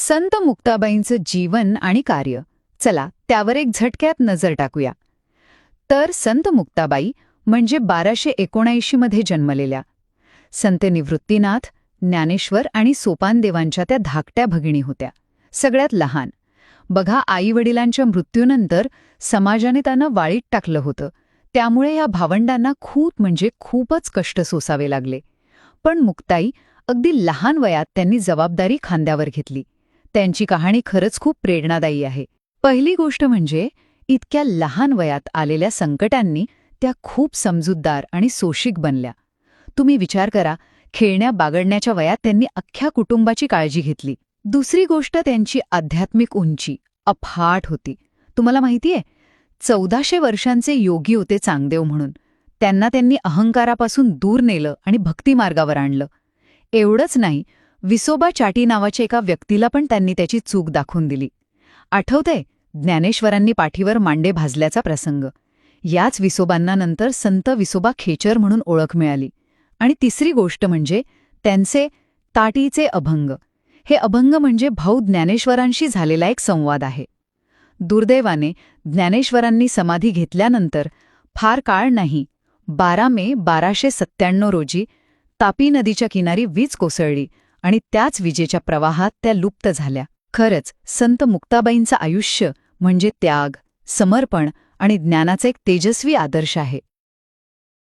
संत मुक्ताबाईंचं जीवन आणि कार्य. चला त्यावर एक झटक्यात नजर टाकूया. तर संत मुक्ताबाई म्हणजे 1279 मध्ये जन्मलेल्या. संत निवृत्तीनाथ, ज्ञानेश्वर आणि सोपानदेवांच्या त्या धाकट्या भगिनी होत्या. सगळ्यात लहान. बघा, आईवडिलांच्या मृत्यूनंतर समाजाने त्यांना वाळीत टाकलं होतं. त्यामुळे या भावंडांना खूपच कष्ट सोसावे लागले. पण मुक्ताई अगदी लहान वयात त्यांनी जबाबदारी खांद्यावर घेतली. त्यांची कहाणी खरंच खूप प्रेरणादायी आहे. पहिली गोष्ट म्हणजे इतक्या लहान वयात आलेल्या संकटांनी त्या खूप समजूतदार आणि सोशिक बनल्या. तुम्ही विचार करा, खेळण्या बागडण्याच्या वयात त्यांनी अख्ख्या कुटुंबाची काळजी घेतली. दुसरी गोष्ट त्यांची आध्यात्मिक उंची अफाट होती. तुम्हाला माहितीये, 1400 वर्षांचे योगी होते चांगदेव म्हणून. त्यांनी अहंकारापासून दूर नेलं आणि भक्तिमार्गावर आणलं. एवढंच नाही, विसोबा चाटी नावाच्या एका व्यक्तीला पण त्यांनी त्याची चूक दाखवून दिली. आठवतंय, ज्ञानेश्वरांनी पाठीवर मांडे भाजल्याचा प्रसंग. याच विसोबांना नंतर संत विसोबा खेचर म्हणून ओळख मिळाली. आणि तिसरी गोष्ट म्हणजे त्यांचे ताटीचे अभंग. हे अभंग म्हणजे भाऊ ज्ञानेश्वरांशी झालेला एक संवाद आहे. दुर्दैवाने ज्ञानेश्वरांनी समाधी घेतल्यानंतर फार काळ नाही, 12 मे 1297 रोजी तापी नदीच्या किनारी वीज कोसळली आणि त्याच विजेच्या प्रवाहात त्या लुप्त झाल्या. खरंच संत मुक्ताबाईंचं आयुष्य म्हणजे त्याग, समर्पण आणि ज्ञानाचा एक तेजस्वी आदर्श आहे.